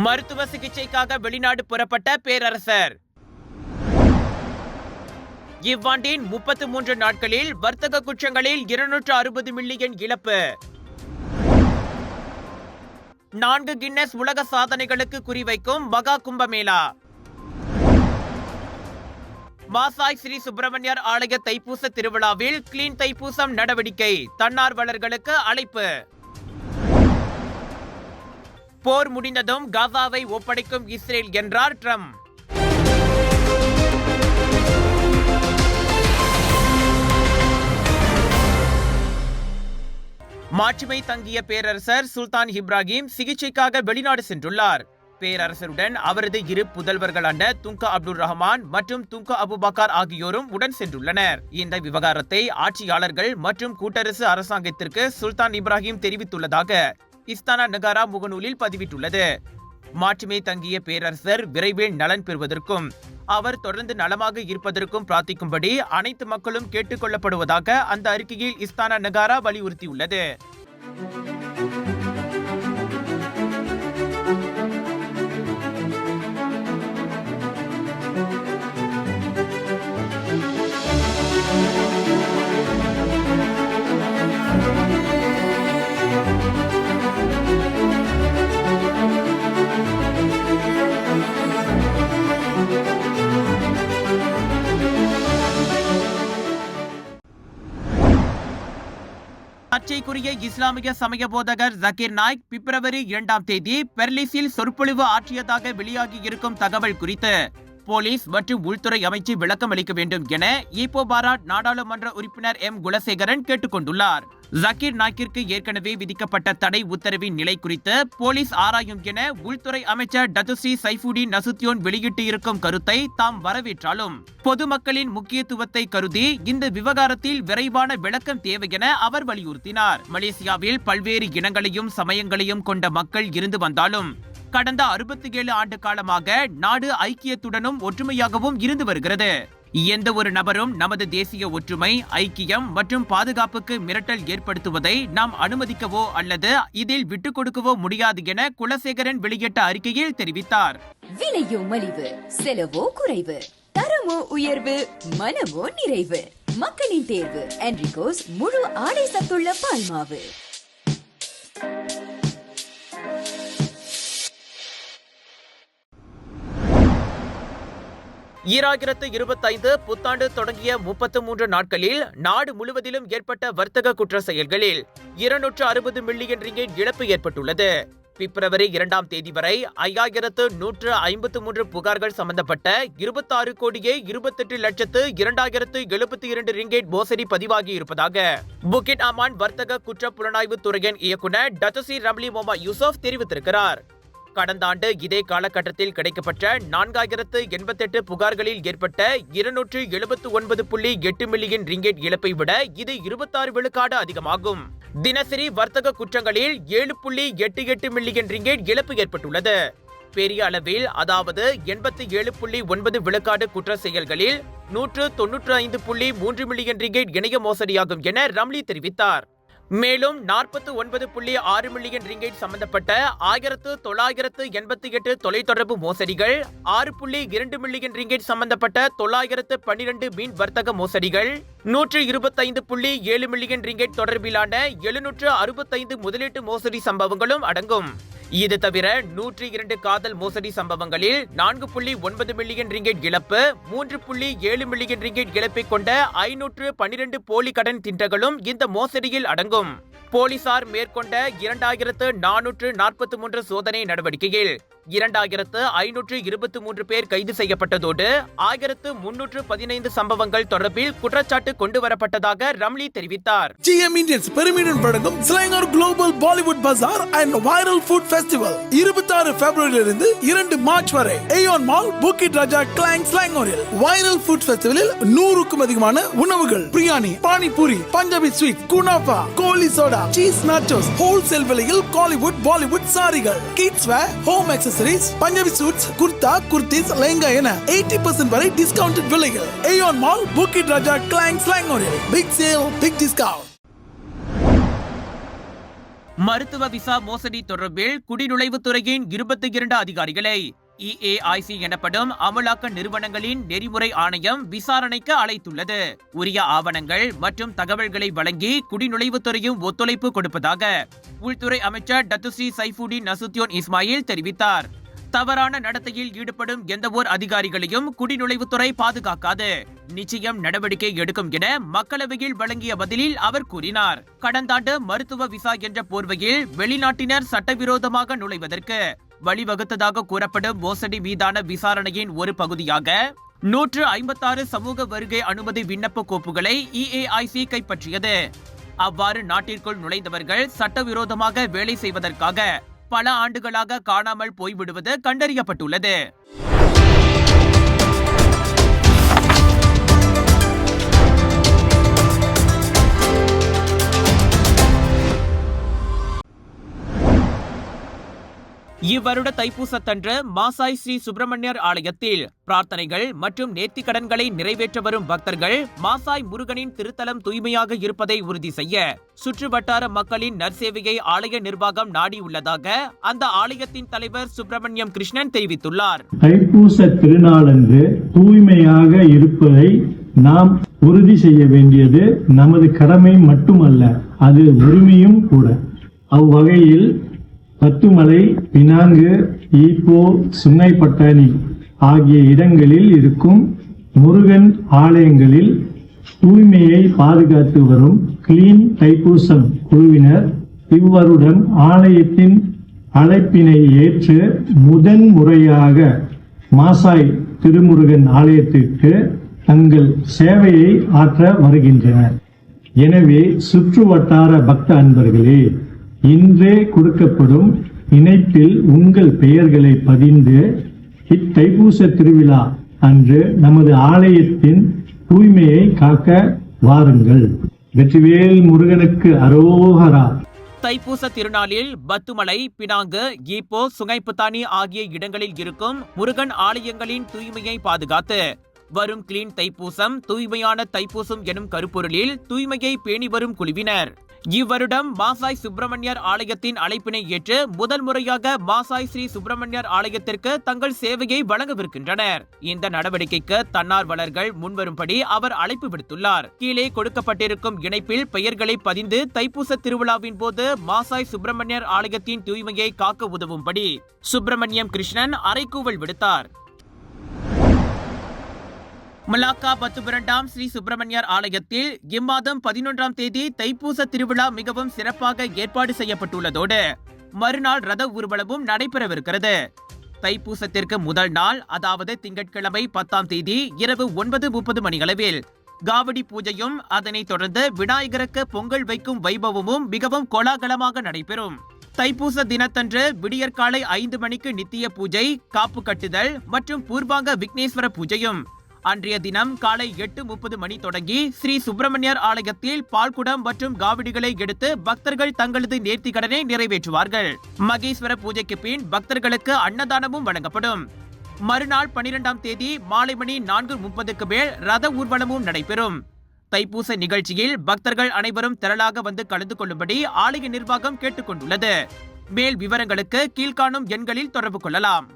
மருத்துவ சிகிச்சைக்காக வெளிநாடு புறப்பட்ட பேரரசர். இவ்வாண்டின் 33 நாட்களில் வர்த்தக குற்றங்களில் 260 மில்லியன் இழப்பு. 4 கின்னஸ் உலக சாதனைகளுக்கு குறிவைக்கும் மகா கும்பமேளா. மாசாய் ஸ்ரீ சுப்பிரமணியர் ஆலய தைப்பூச திருவிழாவில் கிளீன் தைப்பூசம் நடவடிக்கை, தன்னார்வலர்களுக்கு அழைப்பு. போர் முடிந்ததும் காசாவை ஒப்படைக்கும் இஸ்ரேல் என்றார் ட்ரம்ப். மாட்சிமை தங்கிய பேரரசர் சுல்தான் இப்ராஹிம் சிகிச்சைக்காக வெளிநாடு சென்றுள்ளார். பேரரசருடன் அவரது இரு புதல்வர்களான துங்கா அப்துல் ரஹ்மான் மற்றும் துங்கா அபுபக்கர் ஆகியோரும் உடன் சென்றுள்ளனர். இந்த விவகாரத்தை ஆட்சியாளர்கள் மற்றும் கூட்டரசு அரசாங்கத்திற்கு சுல்தான் இப்ராஹிம் தெரிவித்துள்ளதாக இஸ்தானா நகாரா முகநூலில் பதிவிட்டுள்ளது. மாட்சிமை தங்கிய பேரரசர் விரைவில் நலன் பெறுவதற்கும் அவர் தொடர்ந்து நலமாக இருப்பதற்கும் பிரார்த்திக்கும்படி அனைத்து மக்களும் கேட்டுக் கொள்ளப்படுவதாக அந்த அறிக்கையில் இஸ்தானா நகாரா வலியுறுத்தியுள்ளது. சர்ச்சைக்குரிய இஸ்லாமிய சமய போதகர் ஜக்கீர் நாயக் பிப்ரவரி 2ஆம் தேதி பெர்லிஸில் சொற்பொழிவு ஆற்றியதாக வெளியாகி இருக்கும் தகவல் குறித்து போலீஸ் மற்றும் உள்துறை அமைச்சு விளக்கம் அளிக்க வேண்டும் என ஈப்போ பாராட் நாடாளுமன்ற உறுப்பினர் எம் குலசேகரன் கேட்டுக் கொண்டுள்ளார். ஜக்கீர் நாய்க்கிற்கு ஏற்கனவே விதிக்கப்பட்ட தடை உத்தரவின் நிலை குறித்து போலீஸ் ஆராயும் என உள்துறை அமைச்சர் டத்துஸ்ரீ சைஃபுடின் நசுத்தியோன் வெளியிட்டு இருக்கும் கருத்தை தாம் வரவேற்றாலும் பொதுமக்களின் முக்கியத்துவத்தை கருதி இந்த விவகாரத்தில் விரைவான விளக்கம் தேவை என அவர் வலியுறுத்தினார். மலேசியாவில் பல்வேறு இனங்களையும் சமயங்களையும் கொண்ட மக்கள் இருந்து வந்தாலும் கடந்த 67 ஆண்டு காலமாக நாடு ஐக்கியத்துடனும் ஒற்றுமையாகவும் இருந்து வருகிறது. எந்த ஒரு நபரும் நமது தேசிய ஒற்றுமை, ஐக்கியம் மற்றும் பாதுகாப்புக்கு மிரட்டல் ஏற்படுத்துவதை நாம் அனுமதிக்கவோ அல்லது இதில் விட்டுக் கொடுக்கவோ முடியாது என குலசேகரன் வெளியிட்ட அறிக்கையில் தெரிவித்தார். விலையோ மலிவு, செலவோ குறைவு, தரமோ உயர்வு, மனமோ நிறைவு. மக்களின் தேர்வு என்ரிகோஸ் முழு ஆடை சத்துள்ள பால்மாவு. 2025 புத்தாண்டு தொடங்கிய 33 நாட்களில் நாடு முழுவதிலும் ஏற்பட்ட வர்த்தக குற்ற செயல்களில் 260 மில்லியன் ரிங்கெட் இழப்பு ஏற்பட்டுள்ளது. பிப்ரவரி 2ஆம் தேதி வரை 5153 புகார்கள் சம்பந்தப்பட்ட 26 கோடியே 28 லட்சத்து 2072 ரிங்கெட் மோசடி பதிவாகி இருப்பதாக புக்கிட் அமான் வர்த்தக குற்ற புலனாய்வு துறையின் இயக்குனர் டத்துஸ்ரீ ரம்லி மொமா யூசுப் தெரிவித்திருக்கிறார். கடந்த ஆண்டு இதே காலகட்டத்தில் கிடைக்கப்பட்ட 4088 புகார்களில் ஏற்பட்ட 279.8 மில்லியன் ரிங்கெட் இழப்பை விட இது 26 விழுக்காடு அதிகமாகும். தினசரி வர்த்தக குற்றங்களில் 7.88 மில்லியன் ரிங்கெட் இழப்பு ஏற்பட்டுள்ளது. பெரிய அளவில் அதாவது 87.9 விழுக்காடு குற்ற செயல்களில் 195.3 மில்லியன் ரிங்கெட் இணைய மோசடியாகும் என ரம்லி தெரிவித்தார். மேலும் 49.6 மில்லியன் ரிங்கெட் சம்பந்தப்பட்ட 1988 தொலைத்தொடர்பு மோசடிகள், 6.2 மில்லியன் ரிங்கெட் சம்பந்தப்பட்ட 912 மீன் வர்த்தக மோசடிகள், 125.7 மில்லியன் ரிங்கெட் தொடர்பிலான 765 முதலீட்டு மோசடி சம்பவங்களும் அடங்கும். இது தவிர 102 காதல் மோசடி சம்பவங்களில் 4.9 மில்லியன் ரிங்கெட் இழப்பு, 3.7 மில்லியன் ரிங்கெட் இழப்பை கொண்ட 512 போலி கடன் திட்டங்களும் இந்த மோசடியில் அடங்கும். போலீசார் மேற்கொண்ட 2443 சோதனை நடவடிக்கையில் 2523 பேர் கைது செய்யப்பட்டதோடு 1315 சம்பவங்கள் தொடர்பில் குற்றச்சாட்டு கொண்டு வரப்பட்டதாக ரம்லி தெரிவித்தார். GM Indians பெருமிடன் வழங்கும் Selangor global Bollywood Bazaar and viral food festival 26 பிப்ரவரியிலிருந்து 2 மார்ச் வரை Aeon mall Bukit Raja Klang ஸ்லாங்கரில் வைரல் ஃபுட் ஃபெஸ்டிவலில் 100க்கும் அதிகமான உணவுகள், biryani, panipuri, Punjabi sweet, kunafa, goli soda, cheese nachos, wholesale விலையில் காலிவுட் பாலிவுட் சாரிகள், kids wear, home accessories, Punjabi suits, kurta, kurtis, lehenga என 80% வரை டிஸ்கவுண்டட் விலைகள். Aeon mall Bukit Raja Klang ஸ்லாங்கரில் big sale, big discount. மருத்துவ விசா மோசடி தொடர்பில் குடிநுழைவுத்துறையின் 22 அதிகாரிகளை EAIC எனப்படும் அமலாக்க நிறுவனங்களின் நெறிமுறை ஆணையம் விசாரணைக்கு அழைத்துள்ளது. உரிய ஆவணங்கள் மற்றும் தகவல்களை வழங்கி குடிநுழைவுத்துறையும் ஒத்துழைப்பு கொடுப்பதாக உள்துறை அமைச்சர் டத்துஸ்ரீ சைஃபுடின் நசுத்யோன் இஸ்மாயில் தெரிவித்தார். தவறான நடத்தையில் ஈடுபடும் எந்தவோர் அதிகாரிகளையும் குடிநுழைவுத்துறை பாதுகாக்காது, நிச்சயம் நடவடிக்கை எடுக்கும் என மக்களவையில் வழங்கிய பதிலில் அவர் கூறினார். கடந்த ஆண்டு மருத்துவ விசா என்ற போர்வையில் வெளிநாட்டினர் சட்டவிரோதமாக நுழைவதற்கு வழிவகுத்ததாக கூறப்படும் மோசடி மீதான விசாரணையின் ஒரு பகுதியாக 156 சமூக வருகை அனுமதி விண்ணப்ப கோப்புகளை EAIC கைப்பற்றியது. அவ்வாறு நாட்டிற்குள் நுழைந்தவர்கள் சட்டவிரோதமாக வேலை செய்வதற்காக பல ஆண்டுகளாக காணாமல் போய்விடுவது கண்டறியப்பட்டுள்ளது. இவ்வருட தைப்பூசத்தன்று மாசாய் ஸ்ரீ சுப்பிரமணியர் ஆலயத்தில் பிரார்த்தனைகள் மற்றும் நேர்த்திக்கடன்களை நிறைவேற்ற வரும் பக்தர்கள் மாசாய் முருகனின் திருத்தலம் தூய்மையாக இருப்பதை உறுதி செய்ய சுற்றுவட்டார மக்களின் நற்சேவையை ஆலய நிர்வாகம் நாடியுள்ளதாக அந்த ஆலயத்தின் தலைவர் சுப்பிரமணியம் கிருஷ்ணன் தெரிவித்துள்ளார். தைப்பூச திருநாளன்று தூய்மையாக இருப்பதை நாம் உறுதி செய்ய வேண்டியது நமது கடமை மட்டுமல்ல, அது உரிமையும் கூட. அவ்வகையில் பத்துமலை, பினாங்கு, ஈப்போ, சுங்கைப்பட்டாணி ஆகிய இடங்களில் இருக்கும் முருகன் ஆலயங்களில் தூய்மையை பாதுகாத்து வரும் கிளீன் தைப்பூசம் குழுவினர் இவ்வருடம் ஆலயத்தின் அழைப்பினை ஏற்று முதன் முறையாக மாசாய் திருமுருகன் ஆலயத்திற்கு தங்கள் சேவையை ஆற்ற வருகின்றனர். எனவே சுற்று வட்டார பக்த அன்பர்களே, இன்றே கொடுக்கப்படும் இணைப்பில் உங்கள் பெயர்களை பதிந்து இத்தைப்பூச திருவிழா அன்று நமது ஆலயத்தின் தூய்மையை காக்க வாருங்கள். வெற்றிவேல் முருகனுக்கு அரோகரா. தைப்பூச திருநாளில் பத்துமலை, பினாங்கு, ஈப்போ, சுங்கைப்புத்தானி ஆகிய இடங்களில் இருக்கும் முருகன் ஆலயங்களின் தூய்மையை பாதுகாத்து வரும் கிளீன் தைப்பூசம் தூய்மையான தைப்பூசம் எனும் கருப்பொருளில் தூய்மையை பேணி வரும் குழுவினர் இவ்வருடம் மாசாய் சுப்பிரமணியர் ஆலயத்தின் அழைப்பினை ஏற்று முதல் முறையாக மாசாய் ஸ்ரீ சுப்பிரமணியர் ஆலயத்திற்கு தங்கள் சேவையை வழங்கவிருக்கின்றனர். இந்த நடவடிக்கைக்கு தன்னார்வலர்கள் முன்வரும்படி அவர் அழைப்பு விடுத்துள்ளார். கீழே கொடுக்கப்பட்டிருக்கும் இணைப்பில் பெயர்களை பதிந்து தைப்பூச திருவிழாவின் போது மாசாய் சுப்பிரமணியர் ஆலயத்தின் தூய்மையை காக்க உதவும்படி சுப்பிரமணியம் கிருஷ்ணன் அறைகூவல் விடுத்தார். மலாக்கா 12ஆம் ஸ்ரீ சுப்பிரமணியர் ஆலயத்தில் இம்மாதம் 11ஆம் தேதி தைப்பூச திருவிழா மிகவும் சிறப்பாக ஏற்பாடு செய்யப்பட்டுள்ளதோடு மறுநாள் ரத ஊர்வலமும் நடைபெறவிருக்கிறது. தைப்பூசத்திற்கு முதல் நாள், அதாவது திங்கட்கிழமை 10ஆம் தேதி இரவு 9:30 மணியளவில் காவடி பூஜையும் அதனைத் தொடர்ந்து விநாயகருக்கு பொங்கல் வைக்கும் வைபவமும் மிகவும் கோலாகலமாக நடைபெறும். தைப்பூச தினத்தன்று விடியற்காலை 5 மணிக்கு நித்திய பூஜை, காப்பு கட்டுதல் மற்றும் பூர்வாங்க விக்னேஸ்வர பூஜையும், அன்றைய தினம் காலை 8:30 மணி தொடங்கி ஸ்ரீ சுப்பிரமணியர் ஆலயத்தில் பால்குடம் மற்றும் காவடிகளை எடுத்து பக்தர்கள் தங்களது நேர்த்திக்கடனை நிறைவேற்றுவார்கள். மகேஸ்வர பூஜைக்கு பின் பக்தர்களுக்கு அன்னதானமும் வழங்கப்படும். மறுநாள் 12ஆம் தேதி மாலை மணி 4:30க்கு மேல் ரத ஊர்வலமும் நடைபெறும். தைப்பூச நிகழ்ச்சியில் பக்தர்கள் அனைவரும் திரளாக வந்து கலந்து கொள்ளும்படி ஆலய நிர்வாகம் கேட்டுக் கொண்டுள்ளது. மேல் விவரங்களுக்கு கீழ்காணும் எண்களில் தொடர்பு கொள்ளலாம்.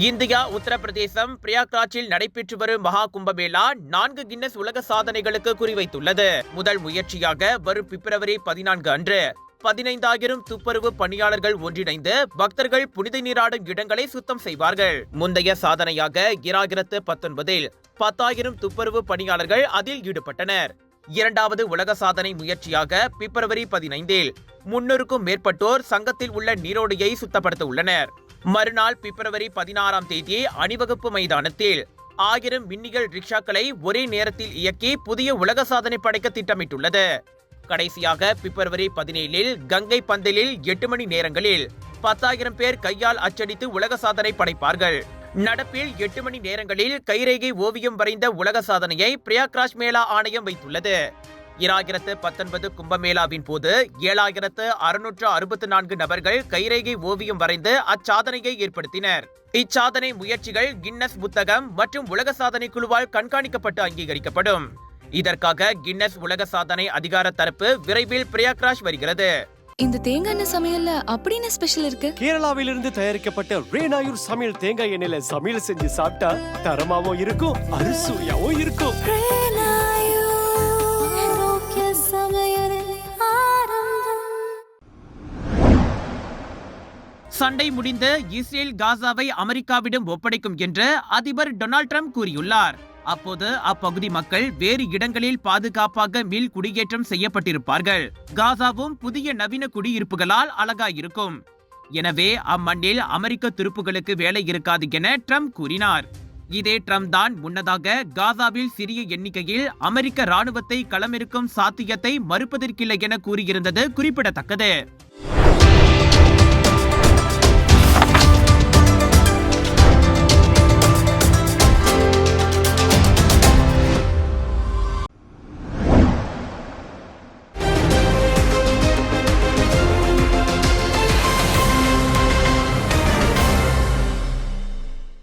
இந்தியா உத்தரப்பிரதேசம் பிரயாக்ராஜில் நடைபெற்று வரும் மகா கும்பமேளா 4 கின்னஸ் உலக சாதனைகளுக்கு குறிவைத்துள்ளது. முதல் முயற்சியாக வரும் பிப்ரவரி 14 அன்று 15,000 துப்புரவு பணியாளர்கள் ஒன்றிணைந்து பக்தர்கள் புனித நீராடும் இடங்களை சுத்தம் செய்வார்கள். முந்தைய சாதனையாக 2019 10,000 துப்புரவு பணியாளர்கள் அதில் ஈடுபட்டனர். இரண்டாவது உலக சாதனை முயற்சியாக பிப்ரவரி 15 300க்கும் மேற்பட்டோர் சங்கத்தில் உள்ள நீரோடையை சுத்தப்படுத்த உள்ளனர். மறுநாள் பிப்ரவரி 16ஆம் தேதி அணிவகுப்பு மைதானத்தில் 1000 மின்னியல் ரிக்ஷாக்களை ஒரே நேரத்தில் இயக்கி புதிய உலக சாதனை படைக்க திட்டமிட்டுள்ளது. கடைசியாக பிப்ரவரி 17 கங்கை பந்தலில் 8 மணி நேரங்களில் 10,000 பேர் கையால் அச்சடித்து உலக சாதனை படைப்பார்கள். நடப்பில் 8 மணி நேரங்களில் கைரேகை ஓவியம் வரைந்த உலக சாதனையை பிரயாக்ராஜ் மேளா ஆணையம் வைத்துள்ளது. 2019 கும்பமேளாவின் போது 7,664 நபர்கள் கைரேகை ஓவியம் வரைந்து அச்சாதனையை ஏற்படுத்தினர். இச்சாதனை முயற்சிகள் கின்னஸ் புத்தகம் மற்றும் உலக சாதனை குழுவால் கண்காணிக்கப்பட்டு அங்கீகரிக்கப்படும். இதற்காக கின்னஸ் உலக சாதனை அதிகார தரப்பு விரைவில் பிரயாக்ராஜ் வருகிறது. இந்த தேங்காய் எண்ணெய் சமையல்ல அப்படின்னு ஸ்பெஷல் இருக்கு. கேரளாவிலிருந்து தயாரிக்கப்பட்ட ரேனாயூர் சமையல் தேங்காய் எண்ணெயில சமையல் செஞ்சு சாப்பிட்டா தரமாவும் இருக்கும், அறுசுவையாவும் இருக்கும். சண்டை முடிந்து இஸ்ரேல் காசாவை அமெரிக்காவிடம் ஒப்படைக்கும் என்று அதிபர் டொனால்ட் ட்ரம்ப் கூறியுள்ளார். அப்போது அப்பகுதி மக்கள் வேறு இடங்களில் பாதுகாப்பாக மீள் குடியேற்றம் செய்யப்பட்டிருப்பார்கள். காசாவும் புதிய நவீன குடியிருப்புகளால் அழகாயிருக்கும். எனவே அம்மண்ணில் அமெரிக்க துருப்புகளுக்கு வேலை இருக்காது என ட்ரம்ப் கூறினார். இதே ட்ரம்ப் தான் முன்னதாக காசாவில் சிறிய எண்ணிக்கையில் அமெரிக்க ராணுவத்தை களமிறக்கும் சாத்தியத்தை மறுப்பதற்கில்லை என கூறியிருந்தது குறிப்பிடத்தக்கது.